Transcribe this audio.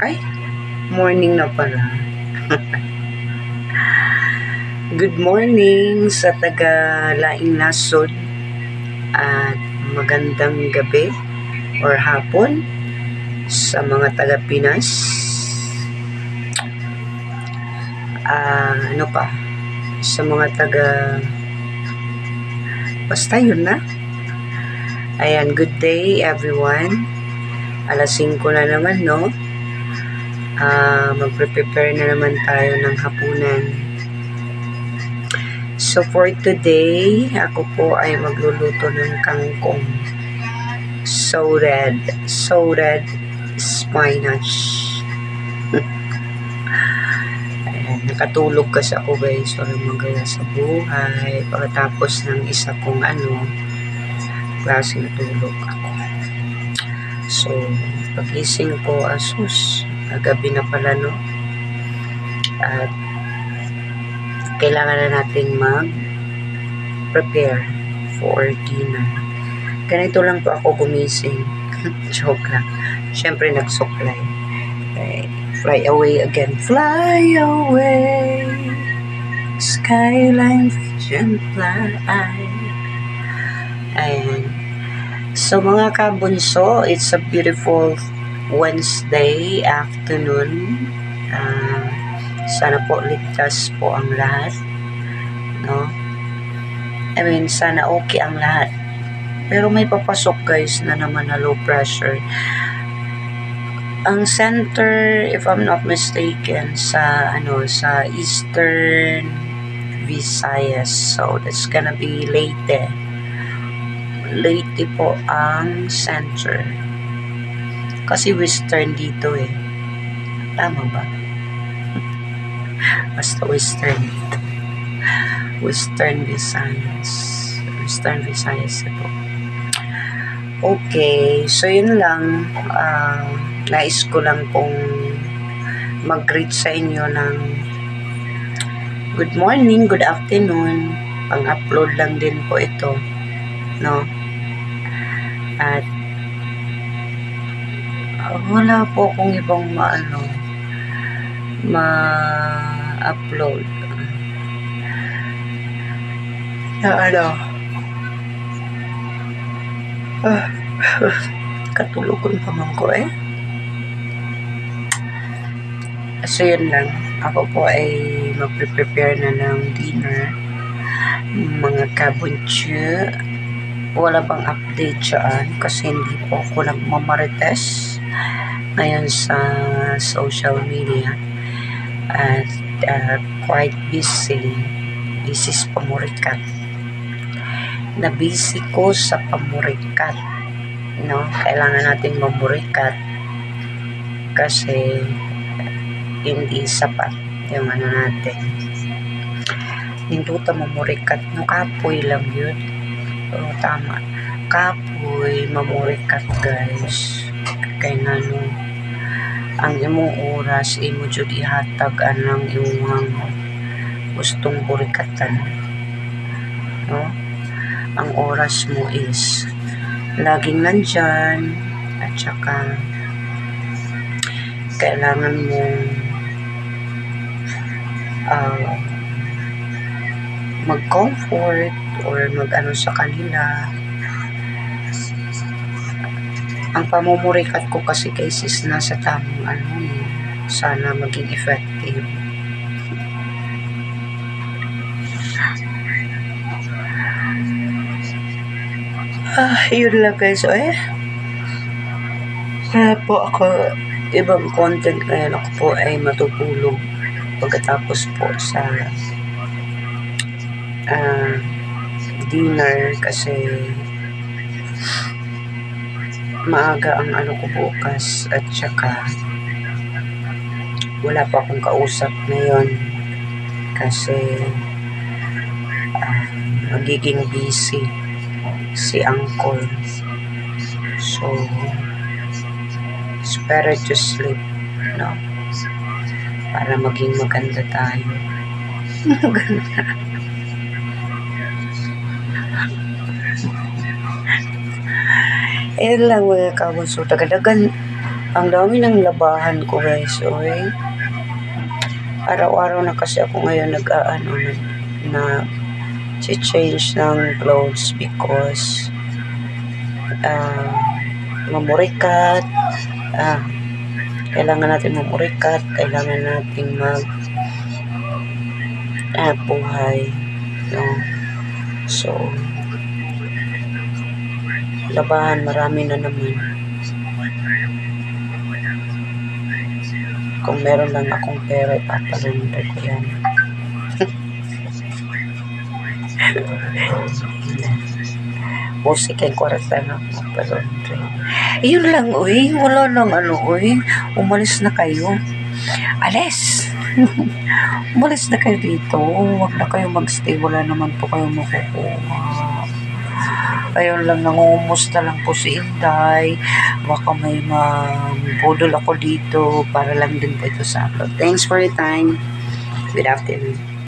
Ay, morning na pala. Good morning sa taga Laing Nasod at magandang gabi or hapon sa mga taga Pinas. Sa mga taga basta yun na. Ayan, good day everyone. Alas 5 na naman, no? Magpre-prepare na naman tayo ng hapunan. So for today, ako po ay magluluto ng kangkong. So red spinach. Ayan, nakatulog kasi ako guys, walang magaya sa buhay. Pagkatapos ng isa kong klaseng tulog ako. So, pagising ko, gabi na pala, no? At kailangan na nating mag-prepare for dinner. Ganito lang po ako gumising. Joke lang. Siyempre, nagsuklay. Okay. Fly away again. Fly away. Skyline vision fly. Ayan. So mga kabunso, it's a beautiful Wednesday afternoon. Sana po ligtas po ang lahat, no? Sana okay ang lahat. Pero may papasok guys na naman na low pressure. Ang center, if I'm not mistaken, sa Eastern Visayas. So that's gonna be Leyte. Leyte po ang center. Kasi western dito eh. Tama ba? Basta western dito. Western Visayas. Western Visayas ito. Okay. So yun lang. Nais ko lang pong mag-greet sa inyo ng good morning, good afternoon. Pang-upload lang din po ito. No? At wala po akong ibang ma-upload katulugon pa man ko eh. So yun lang, ako po ay magpe-prepare na ng dinner, mga kabunso. Wala bang update dyan kasi hindi po ako nagmamarites ngayon sa social media at quite busy sa pamurikat. Na-busy ko sa pamurikat, no? Kailangan natin mamurikat kasi hindi sapat yung natin. Ninduta mamurikat, no? Kapoy lang yun. Tama. Kapoy, mamurikat guys. Kaya ang imong oras, imo jud ihatag anang imong gustong burikatan. No? Ang oras mo is laging nandyan at saka kailangan mo mag-comfort or sa kanila. Ang pamumurikat ko kasi guys is nasa tamang sana maging effective. Yun lang guys. Kaya po ako ibang content ngayon. Ako po ay matutulog pagkatapos po sa dinner kasi maaga ang ko bukas at saka wala pa akong kausap ngayon kasi magiging busy si uncle. So it's better to sleep, no? Para maging maganda tayo. Maganda. Ayan lang mga kabunso. Tagadagan. Ang dami ng labahan ko guys. Oy. Araw-araw na kasi ako ngayon na change ng clothes because mamurikat. Kailangan natin mamurikat. Kailangan natin buhay. No? So, labahan, marami na naman. Kung meron lang akong pera, ipapalunod ko yan. Musik yung kwarta na magpalunod. Yun lang, uy. Wala lang uy. Umalis na kayo. Alis! Umalis na kayo dito. Huwag na kayo magstay. Wala naman po kayo makukuha. Ayun lang, nangungumusta lang po si Inday. Baka may mabudol ako dito para lang din po ito sa upload. Thanks for your time. Good afternoon.